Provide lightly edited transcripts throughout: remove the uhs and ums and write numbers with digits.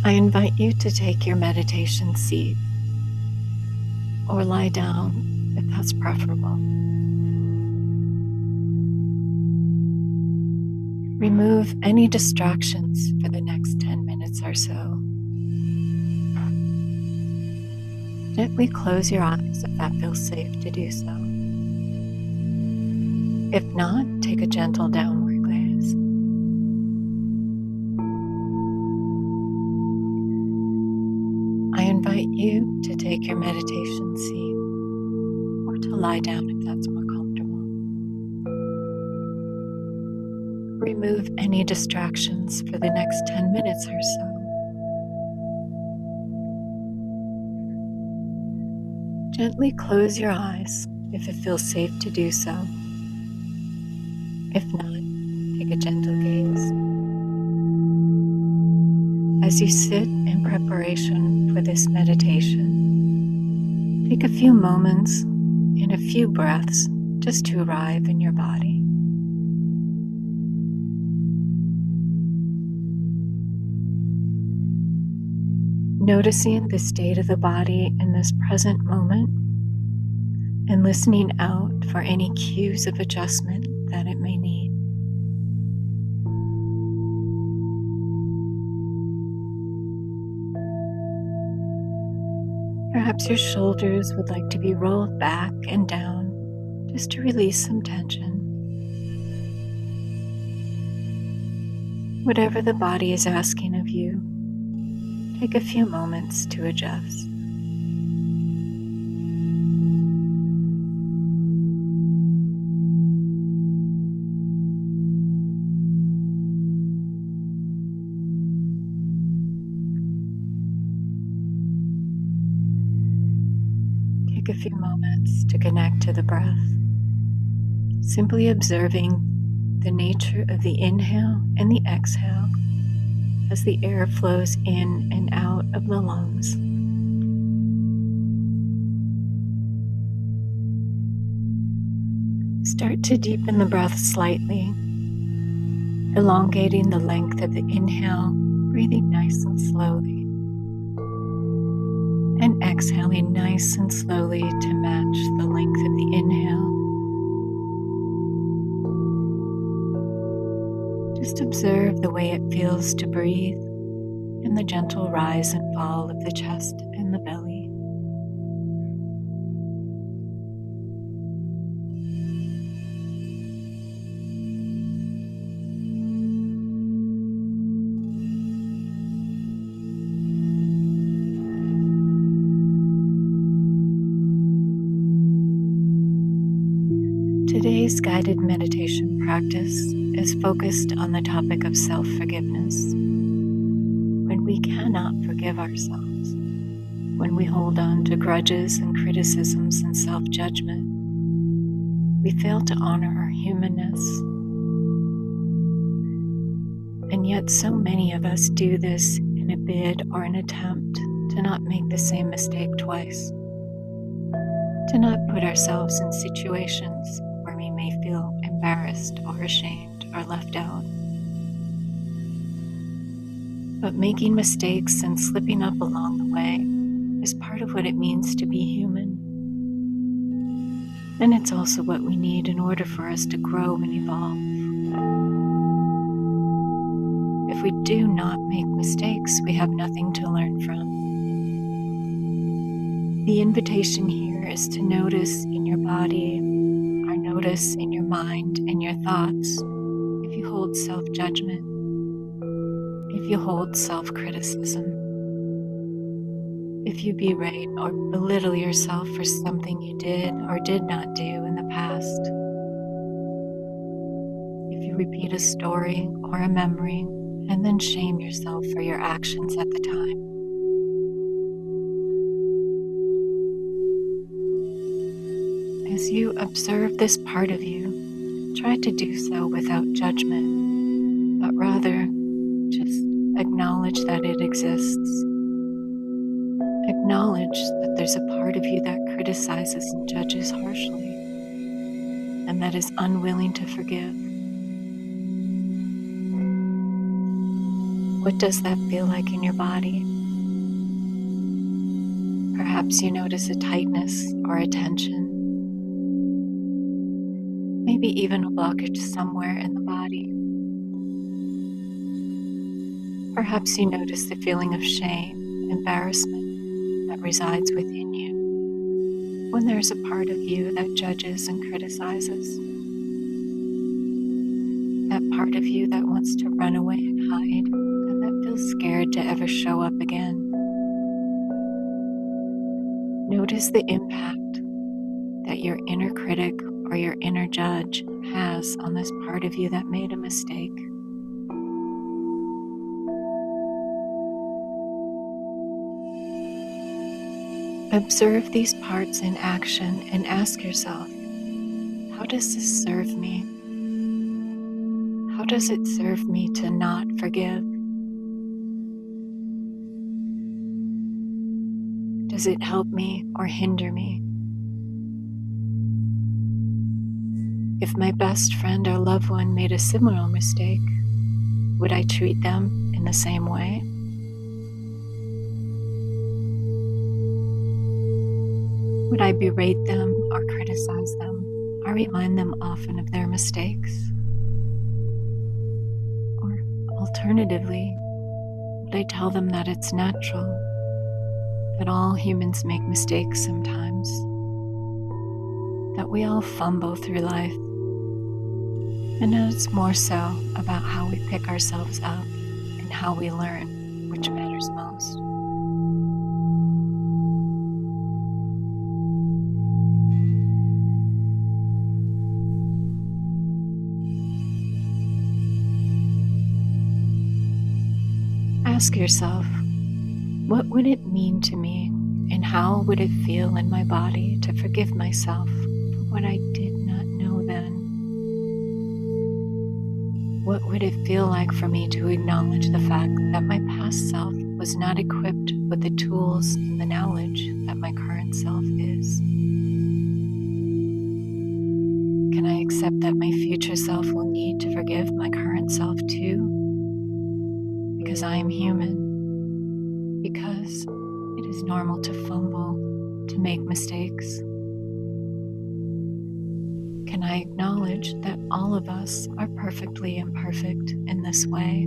I invite you to take your meditation seat or lie down if that's preferable. Remove any distractions for the next 10 minutes or so. Gently close your eyes if that feels safe to do so. If not, take a gentle downward gaze. I invite you to take your meditation seat or to lie down if that's more comfortable. Remove any distractions for the next 10 minutes or so. Gently close your eyes if it feels safe to do so. If not, take a gentle gaze. As you sit in preparation for this meditation, take a few moments and a few breaths just to arrive in your body. Noticing the state of the body in this present moment and listening out for any cues of adjustment that it may need. Perhaps your shoulders would like to be rolled back and down just to release some tension. Whatever the body is asking of you, take a few moments to adjust. Take a few moments to connect to the breath, simply observing the nature of the inhale and the exhale as the air flows in and out of the lungs. Start to deepen the breath slightly, elongating the length of the inhale, breathing nice and slowly, and exhaling nice and slowly to match the length of the inhale. Just observe the way it feels to breathe and the gentle rise and fall of the chest and the belly. Today's guided meditation practice is focused on the topic of self-forgiveness. When we cannot forgive ourselves, when we hold on to grudges and criticisms and self-judgment, we fail to honor our humanness. And yet so many of us do this in a bid or an attempt to not make the same mistake twice, to not put ourselves in situations where we may feel embarrassed or ashamed or left out. But making mistakes and slipping up along the way is part of what it means to be human. And it's also what we need in order for us to grow and evolve. If we do not make mistakes, we have nothing to learn from. The invitation here is to notice in your body, or notice in your mind and your thoughts if you hold self-judgment, if you hold self-criticism, if you berate or belittle yourself for something you did or did not do in the past, if you repeat a story or a memory and then shame yourself for your actions at the time. As you observe this part of you, try to do so without judgment, but rather just acknowledge that it exists. Acknowledge that there's a part of you that criticizes and judges harshly, and that is unwilling to forgive. What does that feel like in your body? Perhaps you notice a tightness or a tension, maybe even a blockage somewhere in the body. Perhaps you notice the feeling of shame, embarrassment that resides within you when there's a part of you that judges and criticizes. That part of you that wants to run away and hide, and that feels scared to ever show up again. Notice the impact that your inner critic or your inner judge has on this part of you that made a mistake. Observe these parts in action and ask yourself, how does this serve me? How does it serve me to not forgive? Does it help me or hinder me? If my best friend or loved one made a similar mistake, would I treat them in the same way? Would I berate them or criticize them or remind them often of their mistakes? Or alternatively, would I tell them that it's natural, that all humans make mistakes sometimes, that we all fumble through life, and that it's more so about how we pick ourselves up and how we learn, which matters most. Ask yourself, what would it mean to me and how would it feel in my body to forgive myself for what I did not know then? What would it feel like for me to acknowledge the fact that my past self was not equipped with the tools and the knowledge that my current self is? Can I accept that my future self will need to forgive my current self too? Because I am human, because it is normal to fumble, to make mistakes. Can I acknowledge that all of us are perfectly imperfect in this way?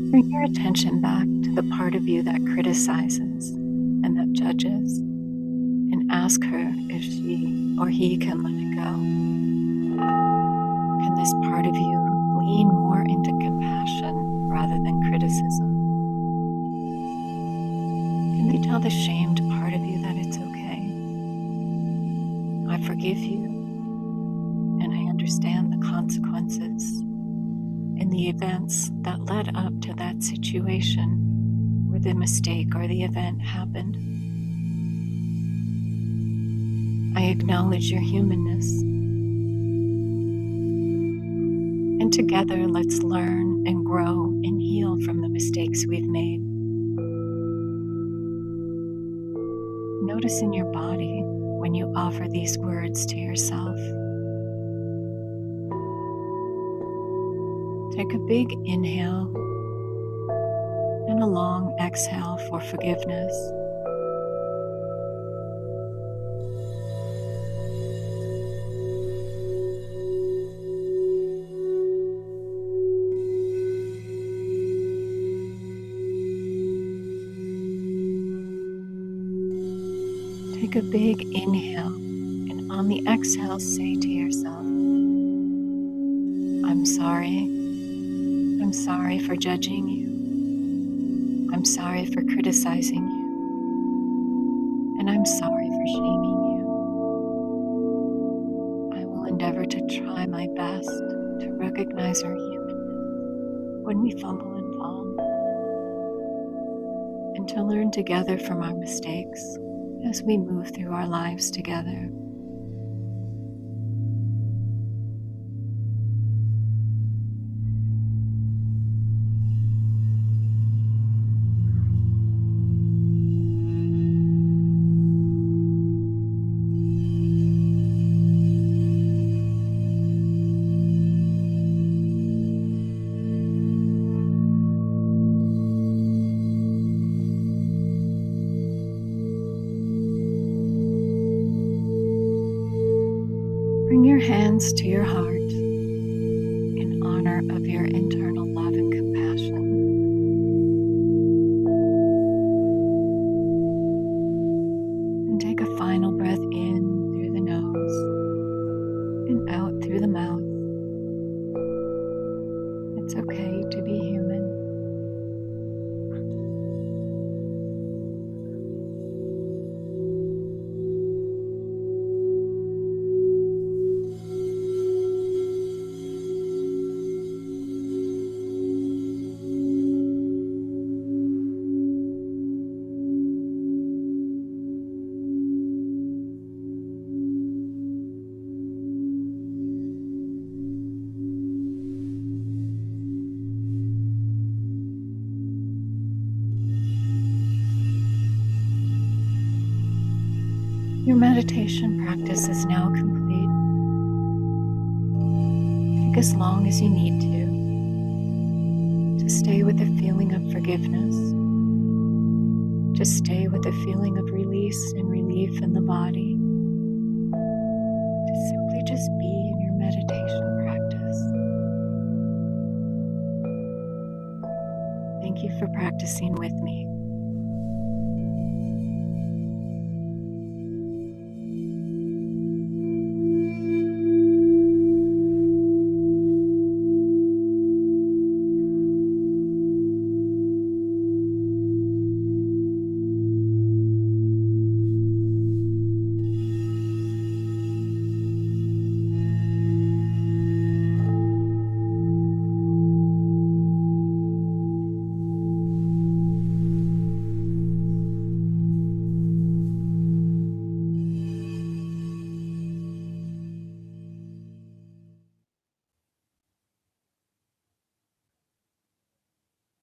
Bring your attention back to the part of you that criticizes and that judges, and ask her if she or he can let it go. Can this part of you lean more into compassion rather than criticism? Can they tell the shamed part of you that it's okay? I forgive you, and I understand the consequences and the events that led up to that situation where the mistake or the event happened. I acknowledge your humanness. And together, let's learn and grow and heal from the mistakes we've made. Notice in your body when you offer these words to yourself. Take a big inhale and a long exhale for forgiveness. Take a big inhale, and on the exhale, say to yourself, I'm sorry. I'm sorry for judging you. I'm sorry for criticizing you. And I'm sorry for shaming you. I will endeavor to try my best to recognize our humanness when we fumble and fall, and to learn together from our mistakes as we move through our lives together. Bring your hands to your heart in honor of your internal love and compassion. And take a final breath in through the nose and out through the mouth. It's okay to be human. Your meditation practice is now complete. Take as long as you need to stay with the feeling of forgiveness, to stay with the feeling of release and relief in the body, to simply just be in your meditation practice. Thank you for practicing with me.